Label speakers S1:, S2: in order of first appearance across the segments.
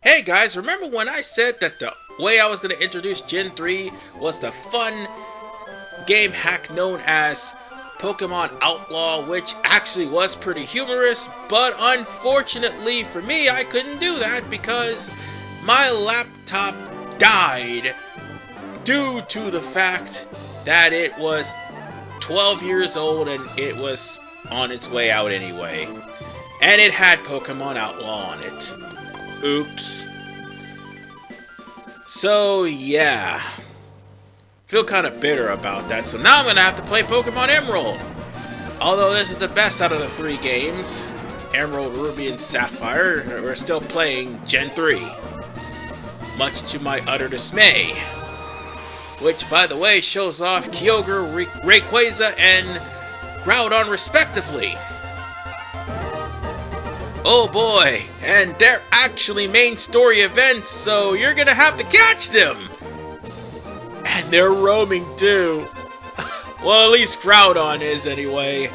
S1: Hey guys, remember when I said that the way I was going to introduce Gen 3 was the fun game hack known as Pokemon Outlaw, which actually was pretty humorous, but unfortunately for me, I couldn't do that because my laptop died due to the fact that it was 12 years old and it was on its way out anyway. And it had Pokemon Outlaw on it. Oops. So, yeah. Feel kind of bitter about that, so now I'm going to have to play Pokemon Emerald. Although this is the best out of the three games, Emerald, Ruby, and Sapphire, we're still playing Gen 3. Much to my utter dismay. Which, by the way, shows off Kyogre, Rayquaza, and Groudon respectively. Oh boy, and they're actually main story events, so you're gonna have to catch them! And they're roaming too. Well, at least Groudon is anyway.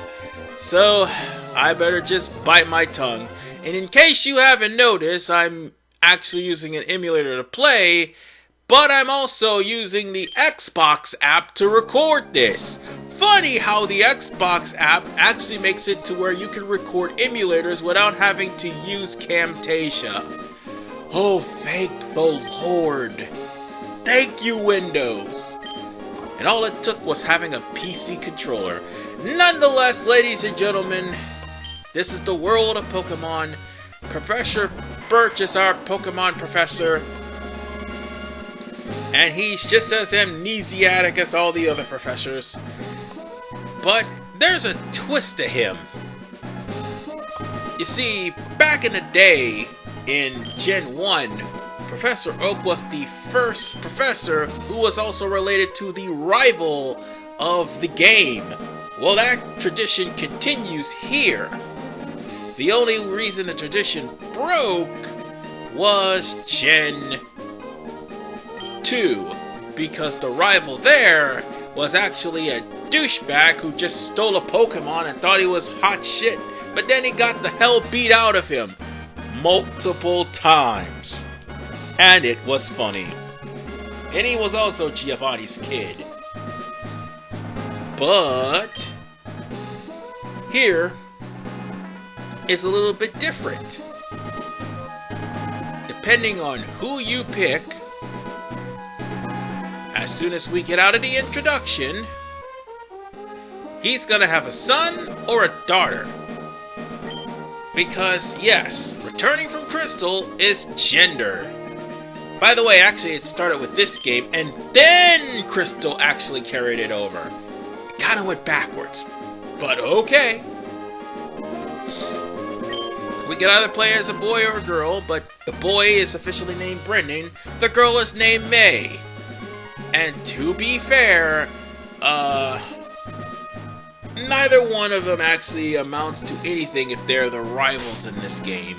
S1: So, I better just bite my tongue. And in case you haven't noticed, I'm actually using an emulator to play, but I'm also using the Xbox app to record this. Funny how the Xbox app actually makes it to where you can record emulators without having to use Camtasia. Oh, thank the Lord. Thank you, Windows. And all it took was having a PC controller. Nonetheless, ladies and gentlemen, this is the world of Pokemon. Professor Burch is our Pokemon professor. And he's just as amnesiac as all the other professors. But there's a twist to him. You see, back in the day, in Gen 1, Professor Oak was the first professor who was also related to the rival of the game. Well, that tradition continues here. The only reason the tradition broke was Gen 2, because the rival there was actually a douchebag who just stole a Pokemon and thought he was hot shit, but then he got the hell beat out of him multiple times. And it was funny. And he was also Giovanni's kid. But here is a little bit different. Depending on who you pick, as soon as we get out of the introduction, he's gonna have a son or a daughter. Because, yes, returning from Crystal is gender. By the way, actually, it started with this game, and then Crystal actually carried it over. It kinda went backwards, but okay. We can either play as a boy or a girl, but the boy is officially named Brendan, the girl is named May. And to be fair, neither one of them actually amounts to anything if they're the rivals in this game.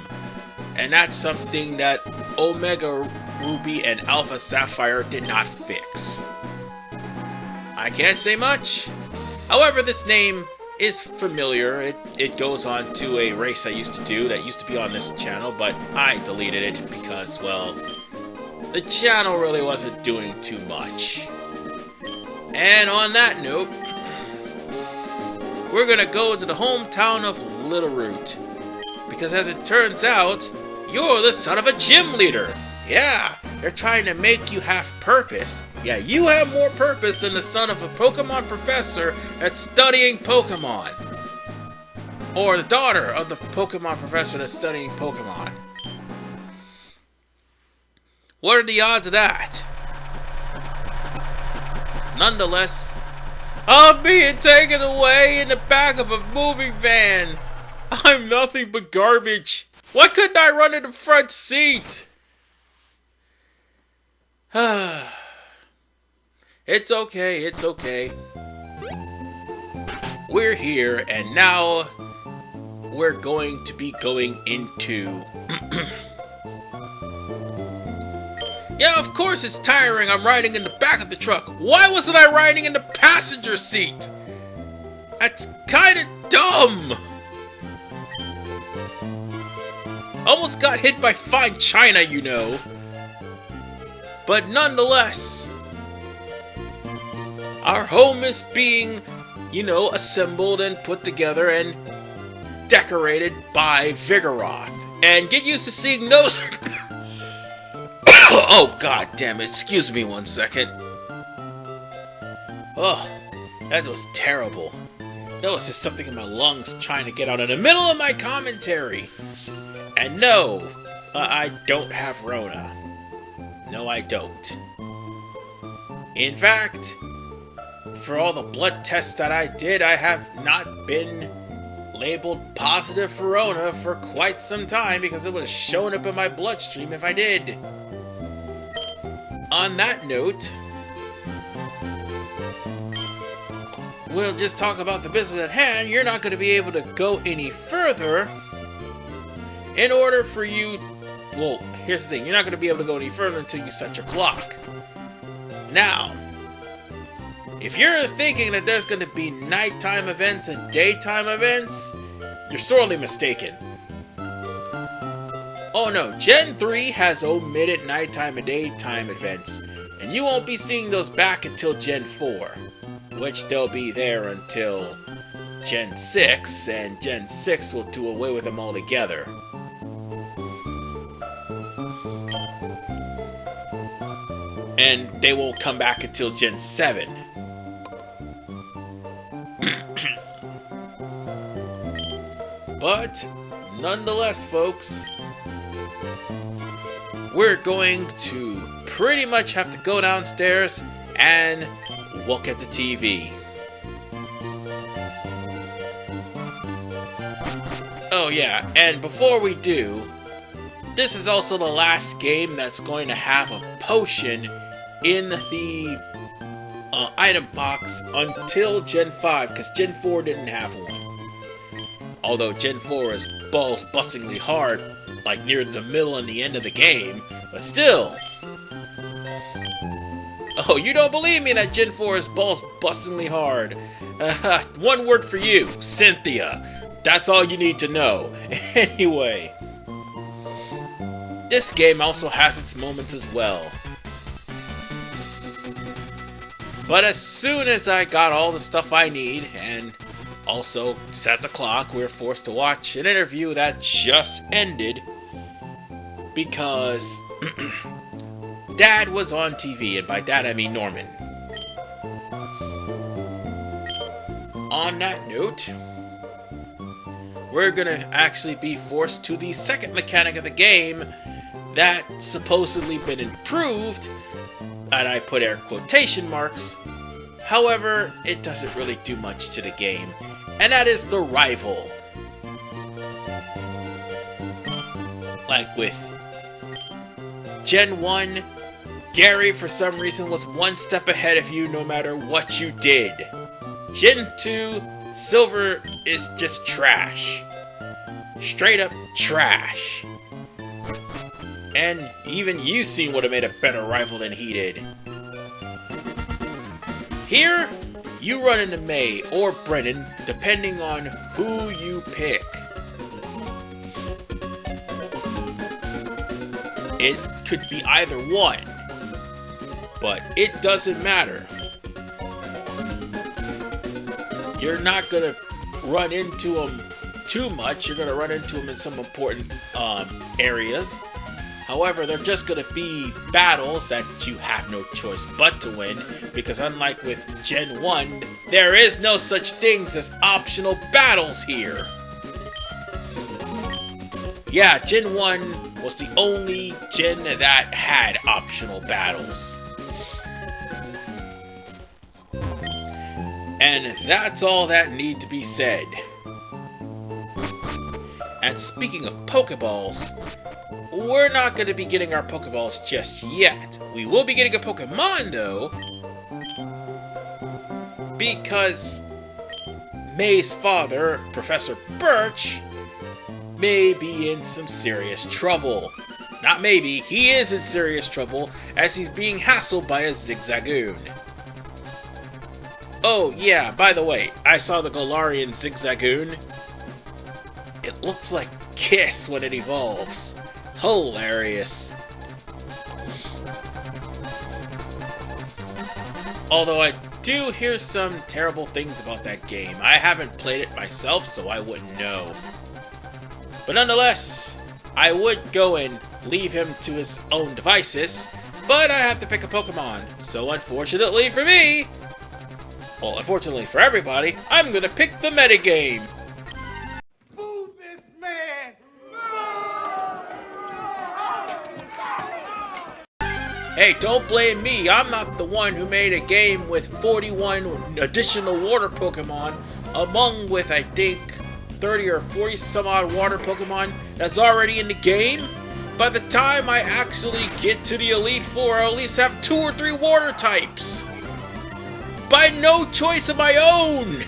S1: And that's something that Omega Ruby and Alpha Sapphire did not fix. I can't say much. However, this name is familiar. It goes on to a race I used to do that used to be on this channel, but I deleted it because, well, the channel really wasn't doing too much. And on that note, we're gonna go to the hometown of Littleroot. Because as it turns out, you're the son of a gym leader. Yeah, they're trying to make you have purpose. Yeah, you have more purpose than the son of a Pokemon professor that's studying Pokemon. Or the daughter of the Pokemon professor that's studying Pokemon. What are the odds of that? Nonetheless, I'm being taken away in the back of a moving van. I'm nothing but garbage. Why couldn't I run in the front seat? It's okay, it's okay. We're here, and now we're going to be going into... Yeah, of course it's tiring. I'm riding in the back of the truck. Why wasn't I riding in the passenger seat? That's kinda dumb. Almost got hit by fine china, you know. But nonetheless, our home is being, you know, assembled and put together and decorated by Vigoroth. And get used to seeing those... Oh, god damn it. Excuse me 1 second. Oh, that was terrible. That was just something in my lungs trying to get out in the middle of my commentary. And no, I don't have Rona. No, I don't. In fact, for all the blood tests that I did, I have not been labeled positive for Rona for quite some time because it would have shown up in my bloodstream if I did. On that note, we'll just talk about the business at hand. You're not going to be able to go any further in order for you... Well, here's the thing. You're not going to be able to go any further until you set your clock. Now, if you're thinking that there's going to be nighttime events and daytime events, you're sorely mistaken. Oh no, Gen 3 has omitted nighttime and daytime events, and you won't be seeing those back until Gen 4, which they'll be there until Gen 6, and Gen 6 will do away with them altogether. And they won't come back until Gen 7. But, nonetheless, folks, we're going to pretty much have to go downstairs and look at the TV. Oh yeah, and before we do, this is also the last game that's going to have a potion in the item box until Gen 5, because Gen 4 didn't have one. Although Gen 4 is balls bustingly hard, like near the middle and the end of the game, but still. Oh, you don't believe me that Gen 4 is balls bustingly hard. One word for you, Cynthia. That's all you need to know. Anyway, this game also has its moments as well. But as soon as I got all the stuff I need, and also set the clock, we were forced to watch an interview that just ended because Dad was on TV, and by Dad I mean Norman. On that note, we're gonna actually be forced to the second mechanic of the game that supposedly been improved, and I put air quotation marks. However, it doesn't really do much to the game, and that is the rival. Like with Gen 1, Gary for some reason was one step ahead of you no matter what you did. Gen 2, Silver is just trash. Straight up trash. And even Usein would have made a better rival than he did. Here, you run into May or Brennan, depending on who you pick. It could be either one, but it doesn't matter. You're not gonna run into them too much. You're gonna run into them in some important areas. However, they're just gonna be battles that you have no choice but to win, because unlike with Gen 1, there is no such things as optional battles here. Yeah, Gen 1 was the only gen that had optional battles. And that's all that need to be said. And speaking of Pokeballs, we're not going to be getting our Pokeballs just yet. We will be getting a Pokemon, though, because May's father, Professor Burch, may be in some serious trouble. Not maybe, he is in serious trouble, as he's being hassled by a Zigzagoon. Oh yeah, by the way, I saw the Galarian Zigzagoon. It looks like kiss when it evolves. Hilarious. Although I do hear some terrible things about that game. I haven't played it myself, so I wouldn't know. But nonetheless, I would go and leave him to his own devices, but I have to pick a Pokemon. So unfortunately for me, well, unfortunately for everybody, I'm gonna pick the metagame.
S2: Fool this man!
S1: Hey, don't blame me. I'm not the one who made a game with 41 additional water Pokemon, among with, I think, 30 or 40 some odd water Pokemon that's already in the game. By the time I actually get to the Elite Four, I'll at least have 2 or 3 water types. By no choice of my own!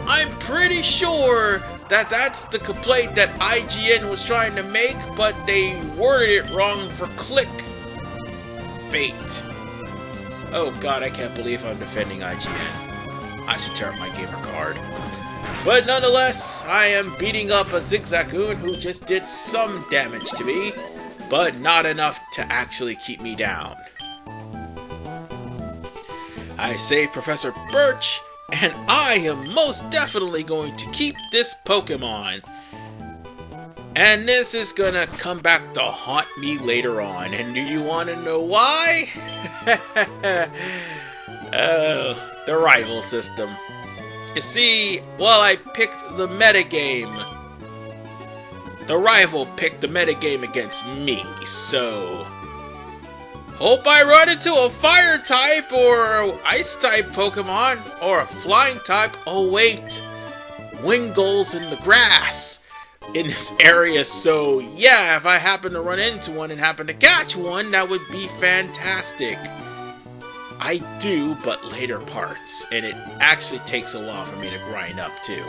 S1: I'm pretty sure that that's the complaint that IGN was trying to make, but they worded it wrong for clickbait. Oh god, I can't believe I'm defending IGN. I should tear up my gamer card. But nonetheless, I am beating up a Zigzagoon who just did some damage to me, but not enough to actually keep me down. I saved Professor Burch, and I am most definitely going to keep this Pokemon. And this is gonna come back to haunt me later on. And do you want to know why? Oh, the rival system. You see, well, I picked the metagame. The rival picked the metagame against me, so hope I run into a fire type or ice type Pokemon or a flying type. Oh wait, Wingull's in the grass in this area, so yeah, if I happen to run into one and happen to catch one, that would be fantastic. I do, but later parts, and it actually takes a while for me to grind up too.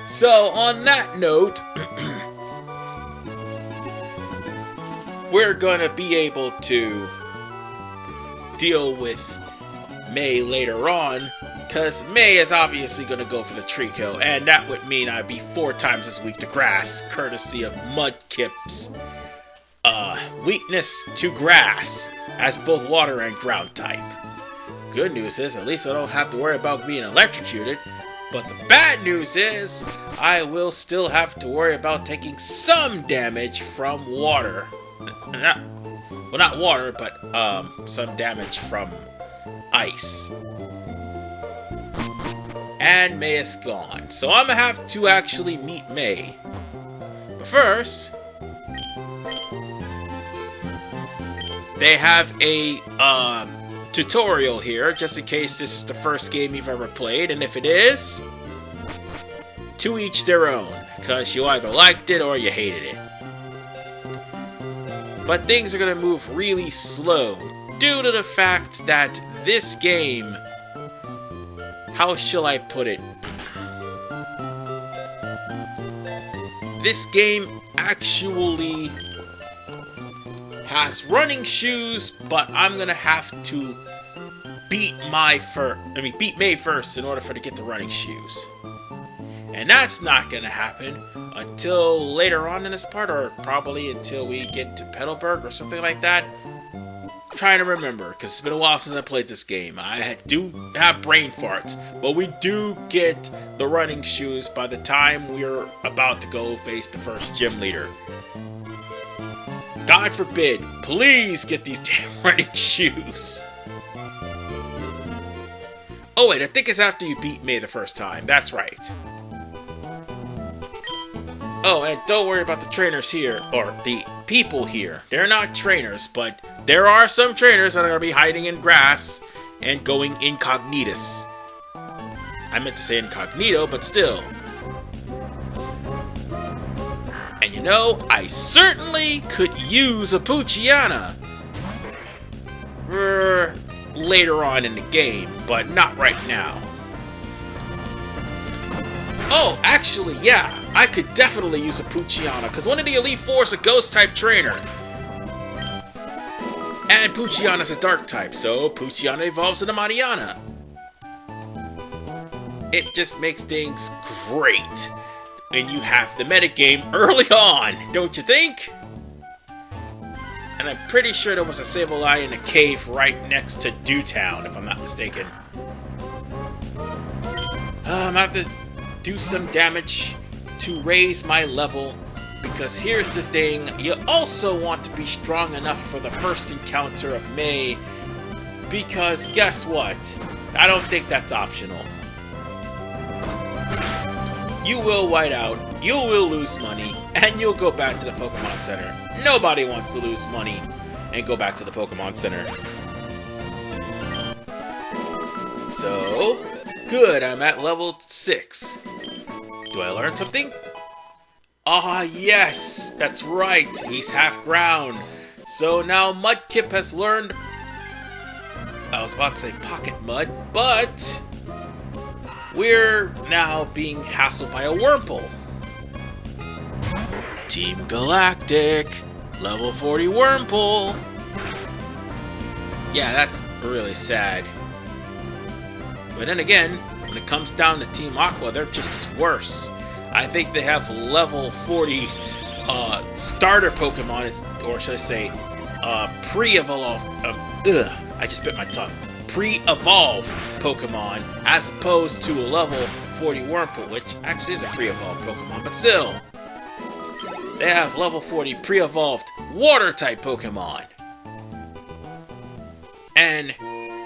S1: So on that note, we're gonna be able to deal with May later on, because May is obviously going to go for the Trico, and that would mean I'd be 4 times as weak to grass, courtesy of Mudkip's weakness to grass, as both water and ground type. Good news is, at least I don't have to worry about being electrocuted, but the bad news is, I will still have to worry about taking some damage from water. Well, not water, but some damage from ice. And May is gone, so I'm gonna have to actually meet May. But first, they have a tutorial here, just in case this is the first game you've ever played, and if it is, to each their own, because you either liked it or you hated it. But things are going to move really slow due to the fact that this game, how shall I put it? This game actually has running shoes, but I'm going to have to beat May first in order for to get the running shoes. And that's not going to happen until later on in this part, or probably until we get to Petalburg or something like that. I'm trying to remember, because it's been a while since I played this game. I do have brain farts, but we do get the running shoes by the time we're about to go face the first gym leader. God forbid, please get these damn running shoes. Oh wait, I think it's after you beat May the first time. That's right. Oh, and don't worry about the trainers here, or the people here. They're not trainers, but there are some trainers that are going to be hiding in grass and going incognitus. I meant to say incognito, but still. And you know, I certainly could use a Poochyena later on in the game, but not right now. Oh, actually, yeah, I could definitely use a Poochyena, because one of the Elite Four is a Ghost-type trainer. And Poochyena's a Dark-type, so Poochyena evolves into Mariana. It just makes things great. and you have the metagame early on, don't you think? And I'm pretty sure there was a Sableye in a cave right next to Town, if I'm not mistaken. I'm gonna have to do some damage to raise my level, because here's the thing, you also want to be strong enough for the first encounter of May, because guess what? I don't think that's optional. You will white out, you will lose money, and you'll go back to the Pokemon Center. Nobody wants to lose money and go back to the Pokemon Center. So, good, I'm at level 6. Do I learn something? Ah, yes! That's right, he's half ground. So now Mudkip has learned... I was about to say Pocket Mud, but... we're now being hassled by a Wurmple. Team Galactic, level 40 Wurmple. Yeah, that's really sad. But then again, when it comes down to Team Aqua, they're just as worse. I think they have level 40 starter Pokemon, or should I say, pre-evolved. I just bit my tongue. Pre-evolved Pokemon, as opposed to a level 40 Wurmple, which actually is a pre-evolved Pokemon, but still. They have level 40 pre-evolved Water-type Pokemon. And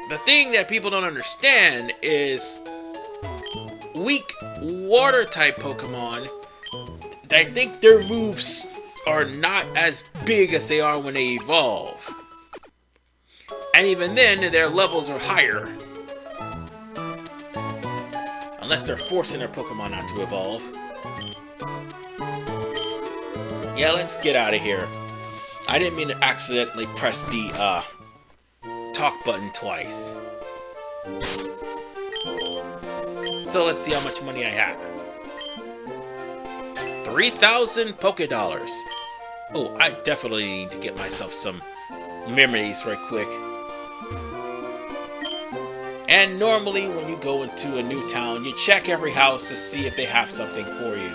S1: the thing that people don't understand is weak Water-type Pokemon, I think their moves are not as big as they are when they evolve. And even then, their levels are higher. Unless they're forcing their Pokemon not to evolve. Yeah, let's get out of here. I didn't mean to accidentally press the talk button twice. So let's see how much money I have. 3,000 Pokédollars. Oh, I definitely need to get myself some memories right quick. And normally when you go into a new town, you check every house to see if they have something for you.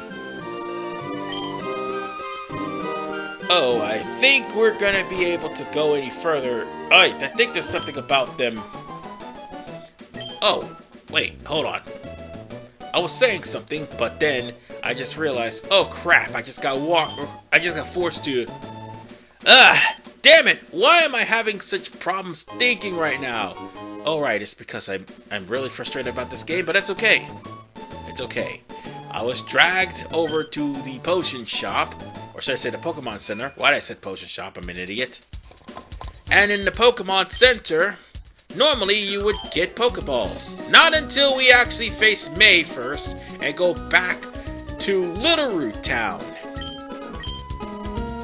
S1: Oh, I think we're gonna be able to go any further. I think there's something about them. Oh, wait, hold on. I was saying something, but then I just realized, oh crap, I just got forced to... damn it! Why am I having such problems thinking right now? Oh right, it's because I'm really frustrated about this game, but that's okay. It's okay. I was dragged over to the potion shop, or should I say the Pokemon Center? Why did I say potion shop? I'm an idiot. And in the Pokemon Center, normally you would get Pokeballs. Not until we actually face May first and go back to Littleroot Town.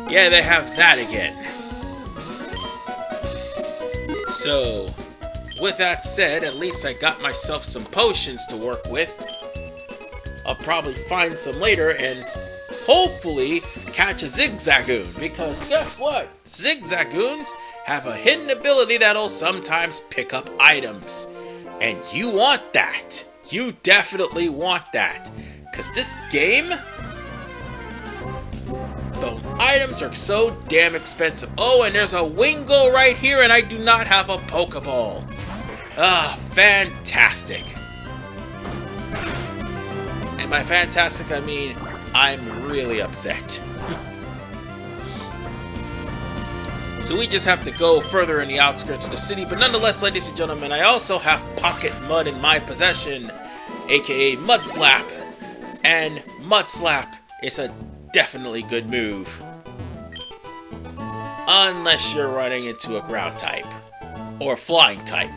S1: Yeah, they have that again. So, with that said, at least I got myself some potions to work with. I'll probably find some later and hopefully catch a Zigzagoon, because guess what? Zigzagoons have a hidden ability that'll sometimes pick up items. And you want that. You definitely want that. Because this game, those items are so damn expensive. Oh, and there's a Wingull right here, and I do not have a Pokeball. Ah, fantastic. And by fantastic, I mean I'm really upset. So we just have to go further in the outskirts of the city, but nonetheless, ladies and gentlemen, I also have Pocket Mud in my possession, aka Mud Slap. And Mud Slap is a definitely good move. Unless you're running into a ground type, or flying type.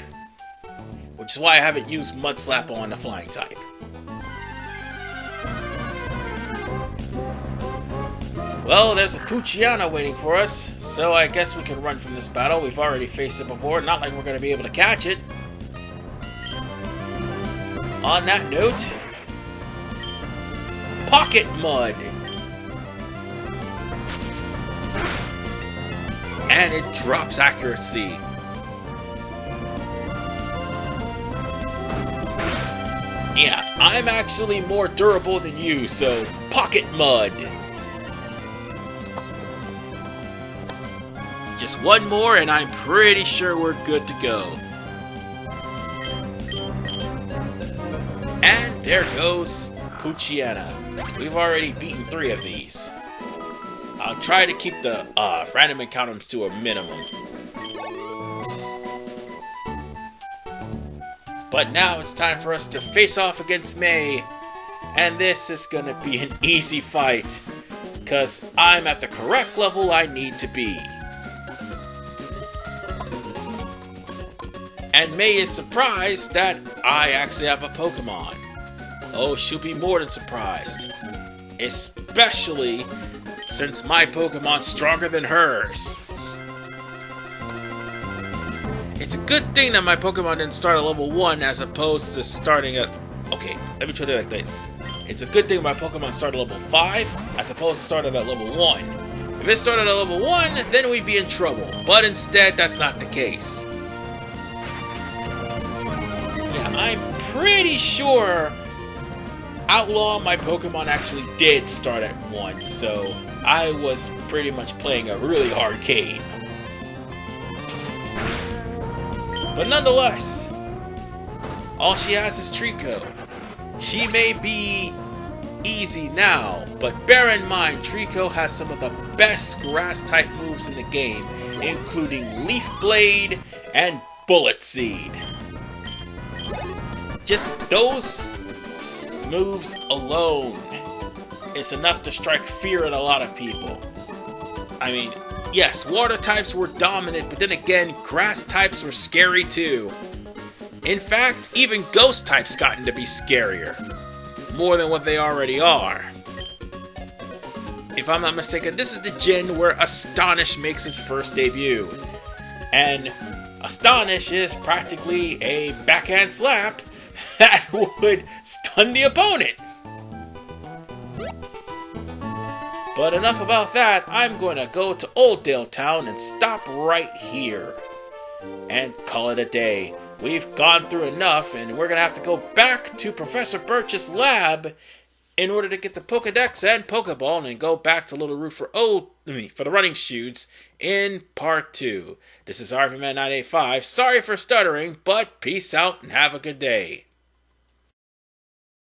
S1: Which is why I haven't used Mud Slap on the flying type. Well, there's a Poochyena waiting for us, so I guess we can run from this battle. We've already faced it before, not like we're going to be able to catch it. On that note, Pocket Mud! And it drops accuracy. Yeah, I'm actually more durable than you, so Pocket Mud. Just one more and I'm pretty sure we're good to go. And there goes Poochyena. We've already beaten 3 of these. I'll try to keep the random encounters to a minimum. But now it's time for us to face off against May. And this is gonna be an easy fight, because I'm at the correct level I need to be. And May is surprised that I actually have a Pokemon. Oh, she'll be more than surprised. Especially since my Pokemon's stronger than hers. It's a good thing that my Pokemon didn't start at level 1 as opposed to starting at... Okay, let me put it like this. It's a good thing my Pokemon started at level 5 as opposed to started at level 1. If it started at level 1, then we'd be in trouble. But instead, that's not the case. Yeah, I'm pretty sure Outlaw, my Pokemon, actually did start at 1, so I was pretty much playing a really hard game. But nonetheless, all she has is Trico. She may be easy now, but bear in mind Trico has some of the best grass-type moves in the game, including Leaf Blade and Bullet Seed. Just those moves alone is enough to strike fear in a lot of people. I mean, yes, water types were dominant, but then again, grass types were scary too. In fact, even ghost types gotten to be scarier. More than what they already are. If I'm not mistaken, this is the gen where Astonish makes his first debut. And Astonish is practically a backhand slap that would stun the opponent. But enough about that, I'm going to go to Littleroot Town and stop right here. And call it a day. We've gone through enough, and we're going to have to go back to Professor Burch's lab in order to get the Pokedex and Pokeball and go back to Littleroot for the running shoots in part 2. This is RVman985. Sorry for stuttering, but peace out and have a good day.